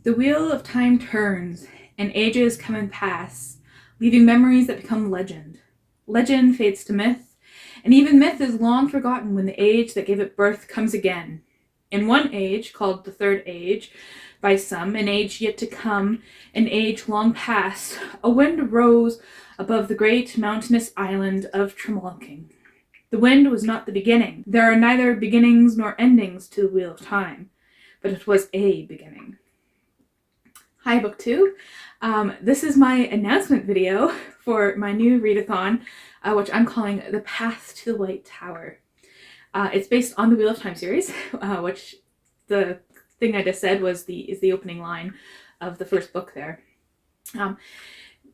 The wheel of time turns, and ages come and pass, leaving memories that become legend. Legend fades to myth, and even myth is long forgotten when the age that gave it birth comes again. In one age, called the Third Age, by some, an age yet to come, an age long past, a wind rose above the great mountainous island of Tremalking. The wind was not the beginning. There are neither beginnings nor endings to the wheel of time, but it was a beginning. Hi, Book 2. This is my announcement video for my new read-a-thon, which I'm calling The Path to the White Tower. It's based on the Wheel of Time series, which the thing I just said is the opening line of the first book there.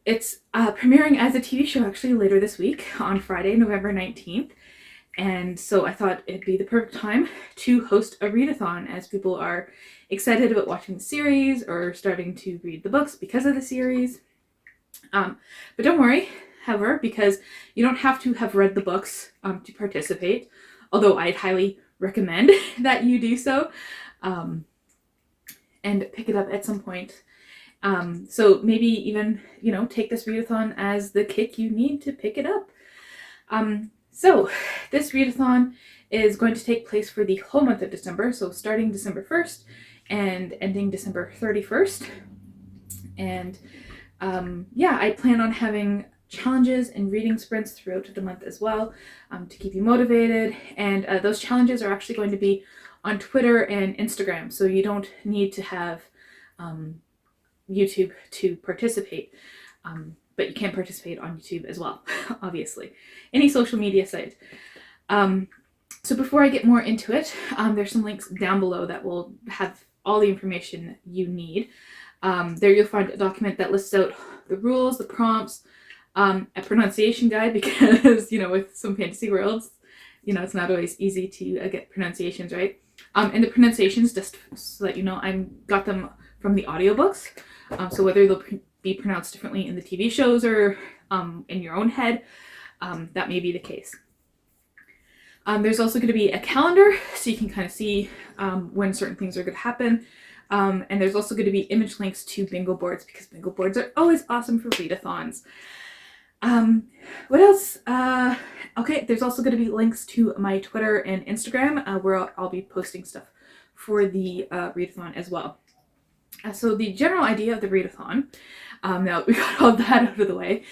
It's premiering as a TV show actually later this week on Friday, November 19th. And so I thought it'd be the perfect time to host a read-a-thon as people are excited about watching the series or starting to read the books because of the series. But don't worry, however, because you don't have to have read the books to participate, although I'd highly recommend that you do so and pick it up at some point. So maybe even, take this read-a-thon as the kick you need to pick it up. So this read-a-thon is going to take place for the whole month of December, so starting December 1st and ending December 31st. And I plan on having challenges and reading sprints throughout the month as well to keep you motivated. And those challenges are actually going to be on Twitter and Instagram, so you don't need to have YouTube to participate. But you can participate on YouTube as well, obviously. Any social media site. So before I get more into it, there's some links down below that will have all the information you need. There you'll find a document that lists out the rules, the prompts, a pronunciation guide, because, with some fantasy worlds, it's not always easy to get pronunciations right. And the pronunciations, just so that you know, I got them from the audiobooks. So whether they'll be pronounced differently in the TV shows or in your own head, that may be the case. There's also going to be a calendar, so you can kind of see when certain things are going to happen. And there's also going to be image links to bingo boards, because bingo boards are always awesome for read-a-thons. What else? Okay, there's also going to be links to my Twitter and Instagram, where I'll be posting stuff for the read-a-thon as well. So the general idea of the read-a-thon, now that we got all that out of the way,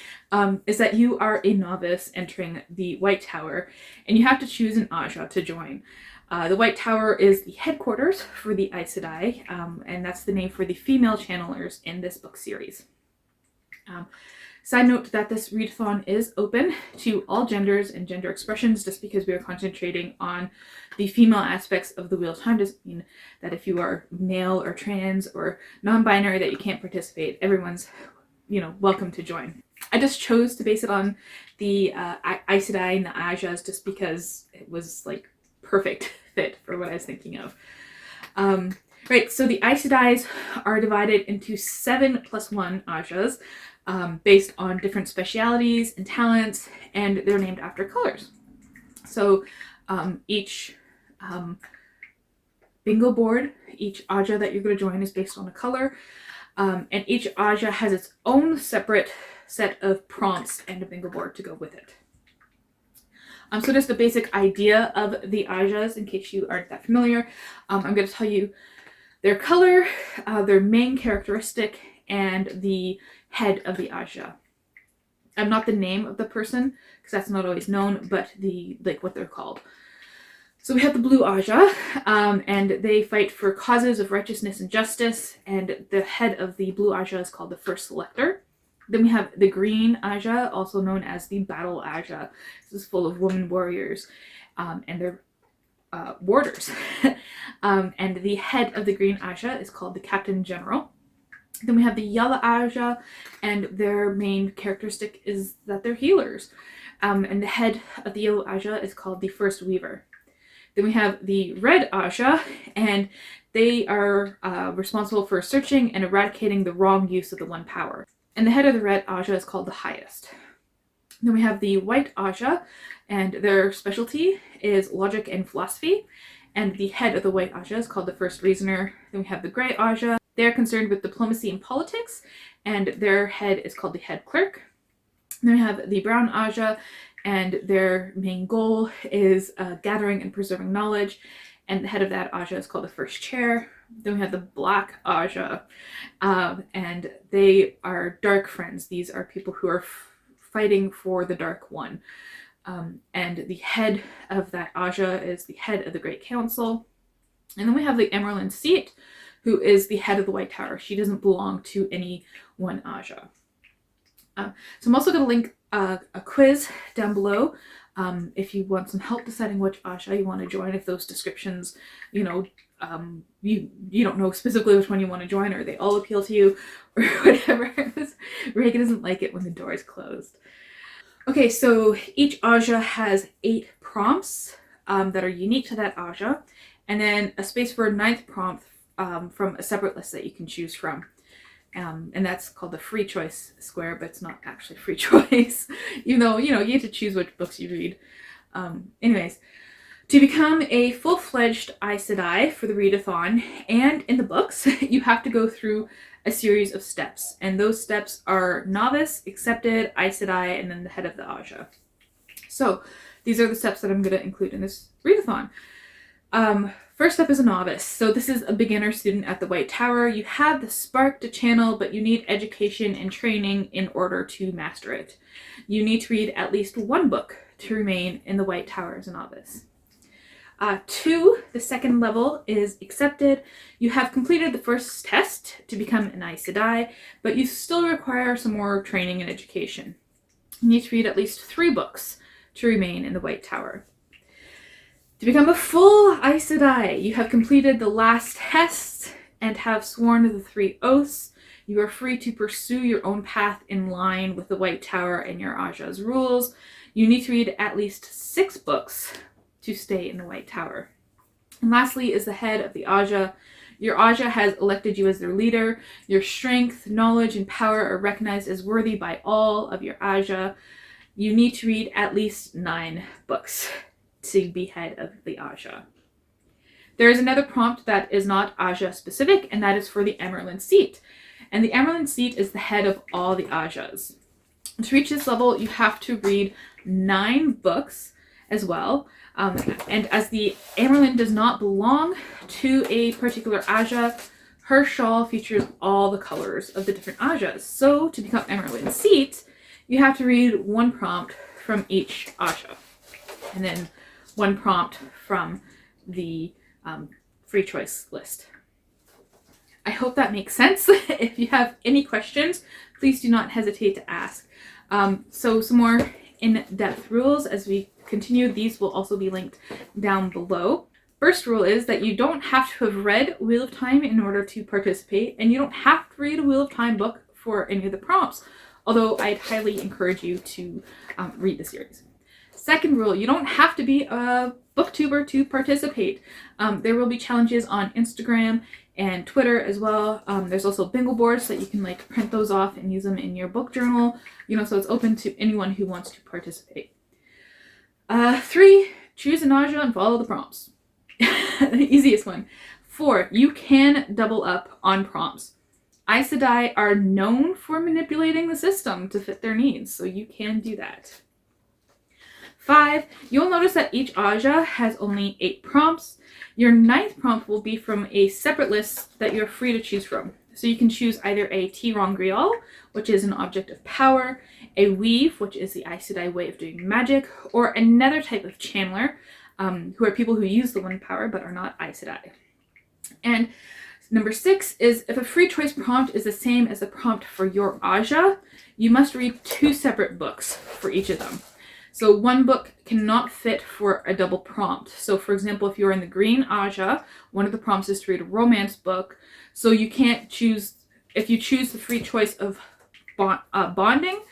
is that you are a novice entering the White Tower, and you have to choose an Aja to join. The White Tower is the headquarters for the Aes Sedai, and that's the name for the female channelers in this book series. Side note that this read-a-thon is open to all genders and gender expressions, just because we are concentrating on the female aspects of the Wheel of Time. Doesn't mean that if you are male or trans or non-binary that you can't participate. Everyone's, welcome to join. I just chose to base it on the Aes Sedai and the Ajas just because it was like perfect fit for what I was thinking of. Right, so the Aes Sedai are divided into 7+1 Ajas. Based on different specialities and talents, and they're named after colors. So each bingo board, each Aja that you're going to join is based on a color, and each Aja has its own separate set of prompts and a bingo board to go with it. So just the basic idea of the Ajas, in case you aren't that familiar, I'm going to tell you their color, their main characteristic, and the head of the Aja. Not the name of the person, because that's not always known, but what they're called. So we have the blue Aja, and they fight for causes of righteousness and justice, and the head of the blue Aja is called the First Selector. Then we have the green Aja, also known as the Battle Aja. This is full of women warriors, and they're warders. And the head of the green Aja is called the Captain General. Then we have the yellow Aja, and their main characteristic is that they're healers. And the head of the yellow Aja is called the First Weaver. Then we have the red Aja, and they are responsible for searching and eradicating the wrong use of the One Power. And the head of the red Aja is called the Highest. Then we have the white Aja, and their specialty is logic and philosophy. And the head of the white Aja is called the First Reasoner. Then we have the gray Aja, They're concerned with diplomacy and politics, and their head is called the head clerk. Then we have the brown Aja, and their main goal is gathering and preserving knowledge, and the head of that Aja is called the first chair. Then we have the black Aja, and they are dark friends. These are people who are fighting for the Dark One. And the head of that Aja is the head of the Great Council. And then we have the Emerald Seat, who is the head of the White Tower. She doesn't belong to any one Aja. So I'm also going to link a quiz down below if you want some help deciding which Aja you want to join, if those descriptions, you don't know specifically which one you want to join, or they all appeal to you, or whatever. Reagan doesn't like it when the door is closed. Okay, so each Aja has 8 prompts that are unique to that Aja, and then a space for a 9th prompt from a separate list that you can choose from. And that's called the free choice square, but it's not actually free choice, even though, you get to choose which books you read. Anyways, to become a full-fledged Aes Sedai for the Read-a-Thon and in the books, you have to go through a series of steps. And those steps are novice, accepted, Aes Sedai, and then the head of the Aja. So these are the steps that I'm going to include in this Read-a-Thon. First step is a novice. So this is a beginner student at the White Tower. You have the spark to channel, but you need education and training in order to master it. You need to read at least 1 book to remain in the White Tower as a novice. 2, the second level, is accepted. You have completed the first test to become an Aes Sedai, but you still require some more training and education. You need to read at least 3 books to remain in the White Tower. To become a full Aes Sedai, you have completed the last test and have sworn to the 3 oaths. You are free to pursue your own path in line with the White Tower and your Aja's rules. You need to read at least 6 books to stay in the White Tower. And lastly is the head of the Aja. Your Aja has elected you as their leader. Your strength, knowledge, and power are recognized as worthy by all of your Aja. You need to read at least 9 books to be head of the Aja. There is another prompt that is not Aja specific, and that is for the Emerald Seat. And the Emerald Seat is the head of all the Ajas. To reach this level, you have to read 9 books as well. And as the Emerald does not belong to a particular Aja, her shawl features all the colors of the different Ajas. So to become Emerald Seat, you have to read 1 prompt from each Aja, and then 1 prompt from the free choice list. I hope that makes sense. If you have any questions, please do not hesitate to ask. So some more in-depth rules as we continue. These will also be linked down below. First rule is that you don't have to have read Wheel of Time in order to participate, and you don't have to read a Wheel of Time book for any of the prompts, although I'd highly encourage you to read the series. Second rule, you don't have to be a booktuber to participate. There will be challenges on Instagram and Twitter as well. There's also bingo boards that you can print those off and use them in your book journal, so it's open to anyone who wants to participate. 3, choose an Aja and follow the prompts. The easiest one. 4, you can double up on prompts. Aes Sedai are known for manipulating the system to fit their needs, so you can do that. 5, you'll notice that each Aja has only 8 prompts. Your 9th prompt will be from a separate list that you're free to choose from. So you can choose either a Tirongrial, which is an object of power, a Weave, which is the Aes Sedai way of doing magic, or another type of channeler, who are people who use the 1 power but are not Aes Sedai. And number 6 is if a free choice prompt is the same as the prompt for your Aja, you must read 2 separate books for each of them. So 1 book cannot fit for a double prompt. So for example, if you're in the green Aja, one of the prompts is to read a romance book. So you can't choose, if you choose the free choice of bonding,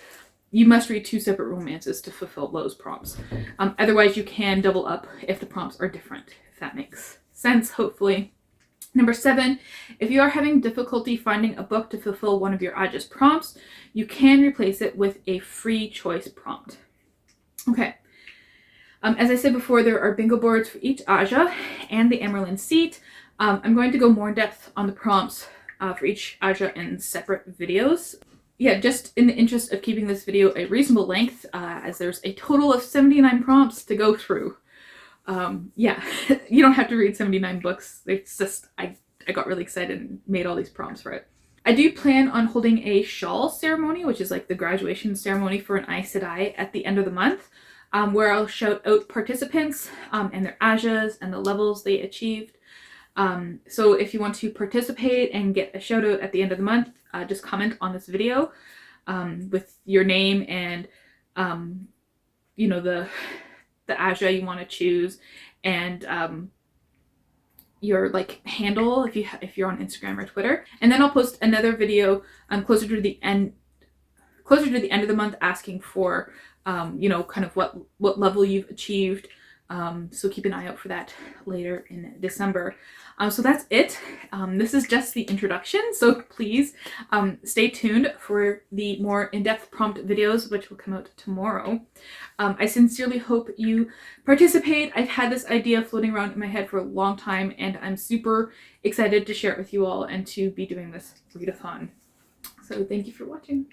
you must read 2 separate romances to fulfill those prompts. Otherwise, you can double up if the prompts are different, if that makes sense, hopefully. Number 7, if you are having difficulty finding a book to fulfill one of your Aja's prompts, you can replace it with a free choice prompt. Okay. As I said before, there are bingo boards for each Aja and the Emerald Seat. I'm going to go more in depth on the prompts for each aja in separate videos. Yeah, just in the interest of keeping this video a reasonable length, as there's a total of 79 prompts to go through. Yeah, you don't have to read 79 books. It's just, I got really excited and made all these prompts for it. I do plan on holding a shawl ceremony, which is like the graduation ceremony for an Aes Sedai at the end of the month, where I'll shout out participants and their ajas and the levels they achieved. So if you want to participate and get a shout out at the end of the month, just comment on this video with your name and you know, the aja you want to choose, and your like handle if you're on Instagram or Twitter. And then I'll post another video closer to the end of the month, asking for you know, kind of what level you've achieved. So keep an eye out for that later in December. So that's it. This is just the introduction, so please stay tuned for the more in-depth prompt videos, which will come out tomorrow. I sincerely hope you participate. I've had this idea floating around in my head for a long time, and I'm super excited to share it with you all and to be doing this read-a-thon. So thank you for watching.